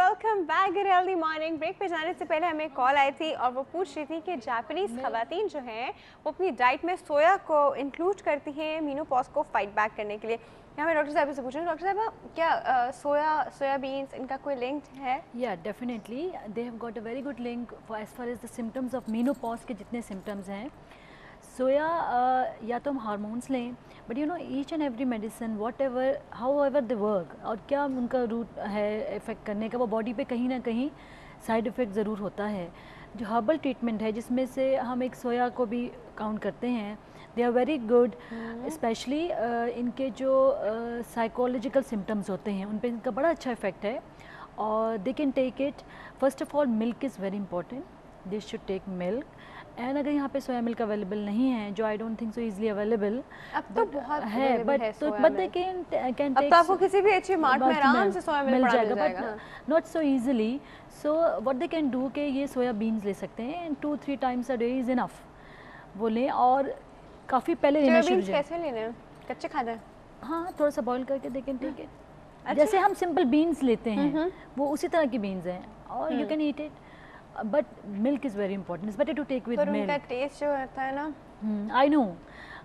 Welcome back good healthy morning. Break पे जाने से पहले हमें कॉल आई थी और वो पूछ रही थी कि जापानीज़ खवातीन जो हैं वो अपनी डाइट में सोया को इंक्लूड करती हैं मेनोपॉज को फाइट बैक करने के लिए। यहाँ मैं डॉक्टर साहब से पूछ रही हूँ, डॉक्टर साहब क्या सोयाबीन्स इनका कोई लिंक है? या definitely they have got a very good link as far as the symptoms of menopause के जितने सिम्टम्स हैं। सोया या तो हम हार्मोन्स लें, but you know each and every medicine what ever how ever the work और क्या उनका रूट है इफ़ेक्ट करने का, वो बॉडी पे कहीं ना कहीं साइड इफ़ेक्ट ज़रूर होता है। जो हर्बल ट्रीटमेंट है जिसमें से हम एक सोया को भी काउंट करते हैं, they are very good, specially इनके जो साइकोलॉजिकल सिम्टम्स होते हैं उन पर इनका बड़ा अच्छा इफ़ेक्ट है और they can take it. First of all milk is very important, they should take milk. And अगर यहाँ पे सोया मिल्क अवेलेबल नहीं है, जो I don't think so easily available अब तो बहुत है, बट दे कैन टेक, अब तो आपको किसी भी अच्छी मार्ट में आराम से सोया मिल जाएगा, but not so easily. So what they can do कि ये सोया बीन्स ले सकते हैं and 2-3 times a day is enough, वो लें। और काफ़ी पहले लेना शुरू करें। कैसे लेने हैं? कच्चे खाना है? हाँ, थोड़ा सा बॉईल करके दे कैन टेक इट। जैसे हम सिंपल बीन्स लेते हैं वो उसी तरह की बीन्स हैं और you can eat it, but milk is very important, it's better to take with milk. उनका टेस्ट जो होता है ना, I know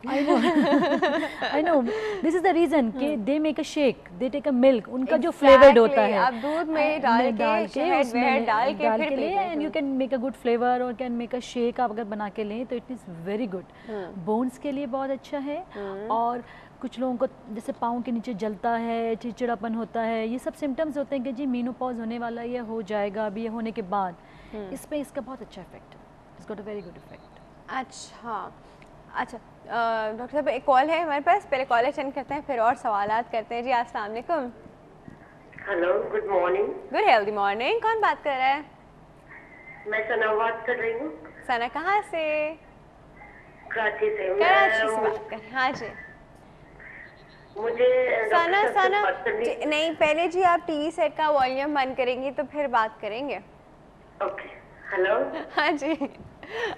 I know this is the reason कि they make a shake, they take a milk, उनका जो flavoured होता है आप दूध में डाल के उसमें डाल के फिर ले and you can make a good flavour और कैन मेक अ शेक। आप अगर बना के लें तो it is very good, bones के लिए बहुत अच्छा है। और कुछ लोगों को जैसे पाँव के नीचे जलता है, चिड़चिड़ापन होता है, ये सब सिम्टम्स होते हैं कि जी मेनोपॉज होने वाला है या हो जाएगा अभी, ये होने के बाद इस पे इसका बहुत अच्छा इफेक्ट है, it's got a very good effect. अच्छा डॉक्टर साहब एक कॉल है हमारे पास, पहले कॉल अटेंड करते हैं फिर और सवालात करते हैं। जी अस्सलाम वालेकुम। Hello, good morning. Good healthy morning. कौन बात कर रहा है? मैं सना बात कर रही हूँ। सना कहाँ से? कराची से। कराची से बात कर। हाँ जी मुझे सना नहीं, पहले जी आप टीवी सेट का वॉल्यूम बंद करेंगी तो फिर बात करेंगे। ओके। हेलो। हाँ जी,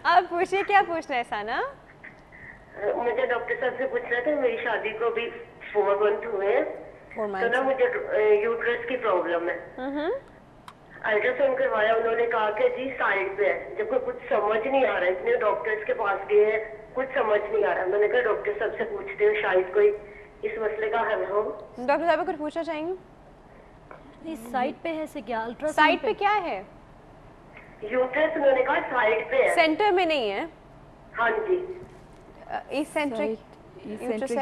आप पूछिए, क्या पूछना है सना? मुझे डॉक्टर साहब से पूछना था, मेरी शादी को भी 4 मंथ हुए हैं, तो ना मुझे यूट्रस की प्रॉब्लम है। अल्ट्रासाउंड करवाया, उन्होंने कहा कि जी साइड पे है। जब कुछ समझ नहीं आ रहा, इतने डॉक्टर्स के पास गए हैं, कुछ समझ नहीं आ रहा। मैंने कहा डॉक्टर साहब से पूछते हो, शायद कोई इस मसले का हल हो। डॉक्टर साहब कुछ पूछना चाहेंगे? इस साइड पे है से क्या? अल्ट्रासाउंड साइड पे क्या है? यूट्रस उन्होंने कहा साइड पे है, सेंटर में नहीं है। हाँ जी। इसेंट्रिक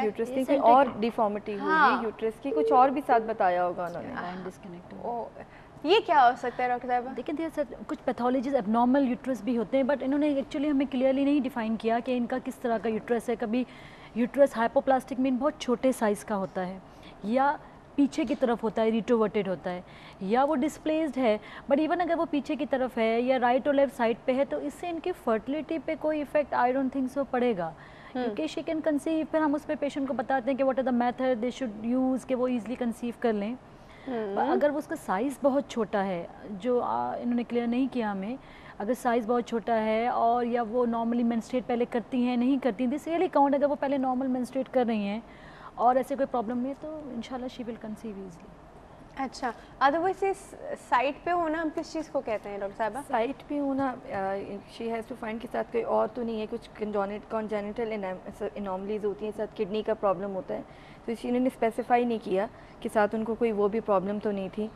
यूट्रस की कोई और डिफॉर्मिटी हुई यूट्रस की, कुछ और भी साथ बताया होगा उन्होंने। डिस्कनेक्ट। ये क्या हो सकता है डॉक्टर साहब? देखिए देयर सर कुछ पैथोलॉजीज एबनॉर्मल यूट्रस भी होते हैं, बट इन्होंने एक्चुअली हमें क्लियरली नहीं डिफाइन किया कि इनका किस तरह का यूट्रस है। कभी यूट्रस हाइपोप्लास्टिक मीन बहुत छोटे साइज़ का होता है, या पीछे की तरफ होता है, रिट्रोवर्टेड होता है, या वो डिस्प्लेस्ड है। बट इवन अगर वो पीछे की तरफ है या राइट और लेफ्ट साइड पे है तो इससे इनकी फर्टिलिटी पे कोई इफेक्ट आई डोंट थिंक सो पड़ेगा, क्योंकि शी कैन कंसीव। फिर हम उसमें पेशेंट को बताते हैं कि what are the method they should use कि वो ईजिली कंसीव कर लें। अगर वो उसका साइज़ बहुत छोटा है, जो इन्होंने क्लियर नहीं किया हमें, अगर साइज़ बहुत छोटा है और या वो नॉर्मली मेंस्ट्रुएट पहले करती हैं नहीं करती, दिस रियली काउंट। अगर वो पहले नॉर्मल मेंस्ट्रुएट कर रही हैं और ऐसे कोई प्रॉब्लम नहीं है तो इंशाल्लाह शी विल कंसीव ईजिली। अच्छा, अदरवाइज इस साइट पे होना हम किस चीज़ को कहते हैं डॉक्टर साहब? साइट पे होना, शी हैज़ टू फाइंड के साथ कोई और तो नहीं है, कुछ कॉन्जेनिटल एनॉमलीज होती हैं, साथ किडनी का प्रॉब्लम होता है, तो इन्होंने स्पेसिफाई नहीं किया कि साथ उनको कोई वो भी प्रॉब्लम तो नहीं थी।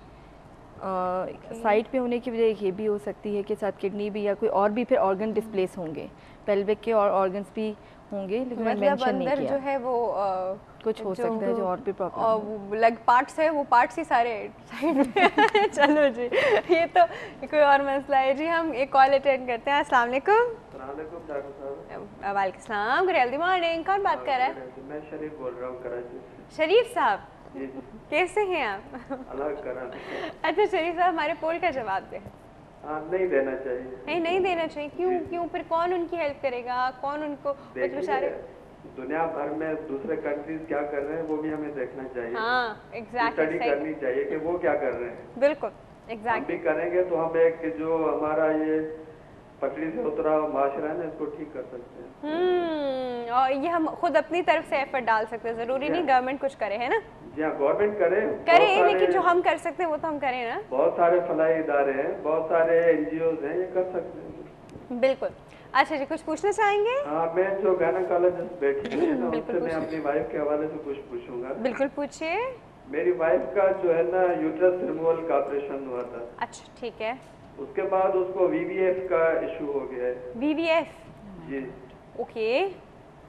साइट पे होने की वजह ये भी हो सकती है कि साथ किडनी भी या कोई और भी फिर ऑर्गन डिस्प्लेस होंगे, पेल्विक के और ऑर्गन्स भी होंगे, लेकिन मैं मेंशन नहीं किया। जो है वो कुछ हो सकता है जो और भी प्रॉब्लम लग पार्ट्स है, वो पार्ट्स ही सारे साइड में। चलो जी, ये तो कोई और मसला है। जी हम एक कॉल अटेंड करते हैं। अस्सलाम वालेकुम। वालेकुम सलाम। Good healthy morning. कौन बात कर रहा है? मैं शरीफ बोल रहा हूँ कराची से। शरीफ साहब कैसे हैं आप? अच्छा शरीफ साहब, हमारे पोल का जवाब दें। नहीं देना चाहिए। नहीं देना चाहिए। क्यों? फिर कौन उनकी हेल्प करेगा? कौन उनको बेचारे दुनिया भर में दूसरे कंट्रीज क्या कर रहे हैं वो भी हमें देखना चाहिए। हाँ एग्जैक्टली, स्टडी करनी चाहिए कि वो क्या कर रहे हैं। बिल्कुल एग्जैक्टली। हम भी करेंगे तो हम एक जो हमारा ये पटरी से उतरा हुआ माशरा है ना, इसको ठीक कर सकते हैं। और ये हम खुद अपनी तरफ से एफर्ट डाल सकते हैं, जरूरी नहीं गवर्नमेंट कुछ करे, है ना? जी हाँ, गवर्नमेंट करे लेकिन जो हम कर सकते हैं वो तो हम करें ना। बहुत सारे फलाई इदारे हैं, बहुत सारे NGOs हैं, ये कर सकते हैं। बिल्कुल। अच्छा जी, कुछ पूछना चाहेंगे? हाँ, मैं जो गायनेकोलॉजिस्ट बैठी हुई है ना, उससे मैं अपनी वाइफ के हवाले से कुछ पूछूंगा। बिल्कुल पूछिए। मेरी वाइफ का जो है ना यूट्रस रिमूवल का ऑपरेशन हुआ था। अच्छा, ठीक है। उसके बाद उसको VVF का इशू हो गया है। VVF? जी। ओके।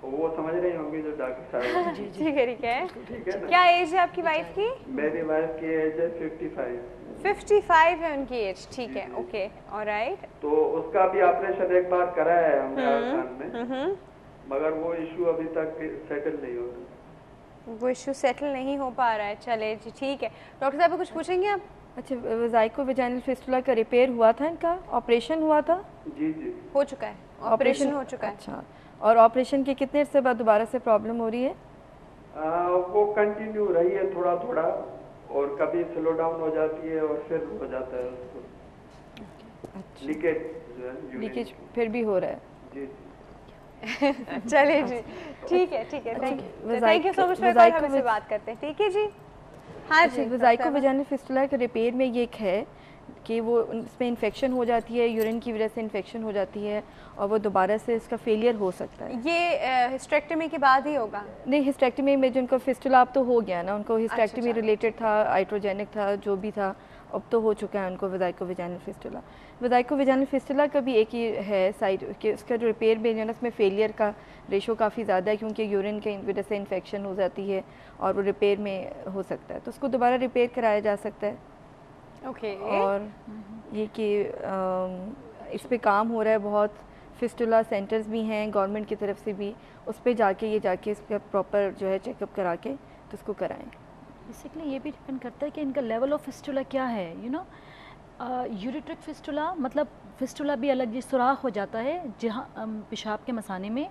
वो समझ रही होंगी जो डॉक्टर साहब। ठीक है, ठीक है। ठीक है ना? क्या एज है आपकी वाइफ की? मेरी वाइफ की एज है 55। 55 है उनकी एज, ठीक है, ओके, ऑलराइट। तो उसका भी ऑपरेशन एक बार कराया है हमने राजस्थान में, मगर वो इशू अभी तक सेटल नहीं हो रहा। वो इशू सेटल नहीं हो पा रहा है, चले जी, ठीक है। डॉक्टर साहब कुछ पूछेंगे आप? अच्छा, वजाइको वेजाइनल फिस्टुला का रिपेयर हुआ था, इनका ऑपरेशन हुआ था? जी जी हो चुका है, ऑपरेशन हो चुका है। अच्छा, और ऑपरेशन के कितने अर्से बाद दोबारा से प्रॉब्लम हो रही है? वो कंटिन्यू रही है थोड़ा थोड़ा, और कभी स्लो डाउन हो जाती है और फिर हो जाता है उसको। अच्छा, लीकेज जो है, लीकेज फिर भी हो रहा है। जी। चले जी, ठीक है, ठीक है, थैंक यू सो मच। हम इससे बात करते हैं, ठीक है जी। हाँ जी, वजाइको वेजाइनल फिस्टुला के रिपेयर में ये एक है कि वो इसमें इन्फेक्शन हो जाती है, यूरिन की वजह से इन्फेक्शन हो जाती है और वो दोबारा से इसका फेलियर हो सकता है। ये हिस्टेक्टमी के बाद ही होगा? नहीं, हिस्टेक्टमी में जो उनको फिस्टुला अब तो हो गया ना, उनको हिस्टेक्टमी अच्छा। रिलेटेड था, आइट्रोजेनिक था, जो भी था, अब तो हो चुका है उनको वजाइको वेजाइनल फिस्टुला। वजाइको वेजाइनल फिस्टुला का भी एक ही है साइड कि उसका जो रिपेयर में जो है उसमें फेलियर का रेशो काफ़ी ज़्यादा है, क्योंकि यूरिन के वजह से इन्फेक्शन हो जाती है और वो रिपेयर में हो सकता है, तो उसको दोबारा रिपेयर कराया जा सकता है। ओके। और ये कि इस पे काम हो रहा है बहुत, फिस्टुला सेंटर्स भी हैं गवर्नमेंट की तरफ से भी, उस पे जाके इसका प्रॉपर जो है चेकअप करा के तो उसको कराएं। बेसिकली ये भी डिपेंड करता है कि इनका लेवल ऑफ फिस्टुला क्या है, यू नो। यूरिट्रिक फिस्टुला मतलब फिस्टुला भी अलग, जी सुराख हो जाता है जहाँ पेशाब के मसाने में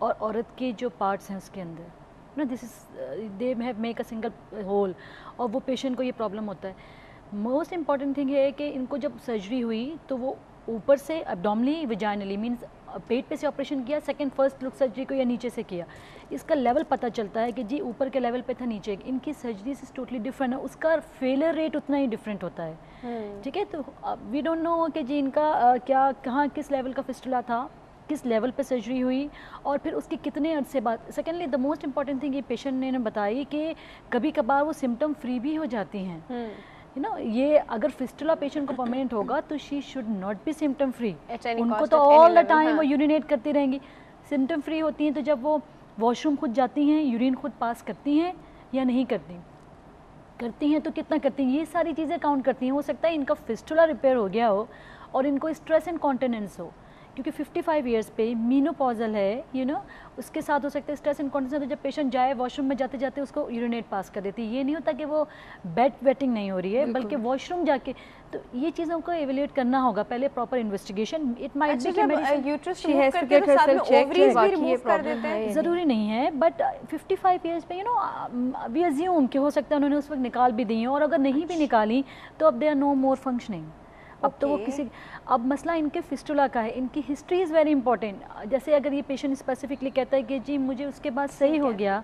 और औरत के जो पार्ट्स हैं उसके अंदर, ना, this is they have make a single hole, और वो पेशेंट को ये प्रॉब्लम होता है। मोस्ट इम्पॉर्टेंट थिंग है कि इनको जब सर्जरी हुई तो वो ऊपर से एब्डोमिनली विजाइनली मींस पेट पे से ऑपरेशन किया, सेकंड फर्स्ट लुक सर्जरी को, या नीचे से किया, इसका लेवल पता चलता है कि जी ऊपर के लेवल पे था, नीचे इनकी सर्जरी से टोटली डिफरेंट है, उसका फेलियर रेट उतना ही डिफरेंट होता है। ठीक है, तो वी डोंट नो कि जी इनका क्या कहाँ किस लेवल का फिस्टुला था, किस लेवल पे सर्जरी हुई, और फिर उसके कितने अरसे बाद। Secondly the most important thing ये पेशेंट ने बताई कि कभी कभार वो सिम्टम फ्री भी हो जाती हैं, यू नो। ये अगर फिस्टुला पेशेंट को परमानेंट होगा तो she should not be symptom free, उनको तो ऑल द टाइम वो यूरिनेट करती रहेंगी। सिम्टम फ्री होती हैं तो जब वो वॉशरूम खुद जाती हैं, यूरिन खुद पास करती हैं या नहीं करती, करती हैं तो कितना करती हैं, ये सारी चीज़ें काउंट करती हैं। हो सकता है इनका फिस्टुला रिपेयर हो गया हो और इनको स्ट्रेस एंड कॉन्टिनेंस हो, क्योंकि 55 ईयर्स पे मीनोपॉजल है, यू नो, उसके साथ हो सकता है स्ट्रेस एंड कॉन्टिनेंस। तो जब पेशेंट जाए वॉशरूम में जाते जाते उसको यूरिनेट पास कर देती है, ये नहीं होता कि वो बेड वेटिंग नहीं हो रही है, बल्कि वॉशरूम जाके, तो ये चीज़ों को एवेल्यूएट करना होगा पहले, proper investigation. It might be कि uterus she has to get herself check, ज़रूरी नहीं है, बट 55 ईयर्स पे, यू नो, वी अज्यूम कि हो सकता है उन्होंने उस वक्त निकाल भी दी हैं, और अगर नहीं भी निकाली तो अब they are no more functioning. अब तो वो किसी, अब मसला इनके फिस्टुला का है, इनकी हिस्ट्री इज़ वेरी इंपॉर्टेंट। जैसे अगर ये पेशेंट स्पेसिफिकली कहता है कि जी मुझे उसके बाद सही हो गया,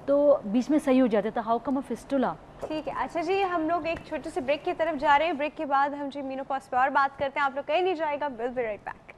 तो बीच में सही हो जाता था, हाउ कम अ फिस्टुला। ठीक है, अच्छा जी, हम लोग एक छोटे से ब्रेक की तरफ जा रहे हैं। ब्रेक के बाद हम जी मेनोपॉज पे और बात करते हैं, आप लोग कहीं नहीं जाएगा, विल बी राइट बैक।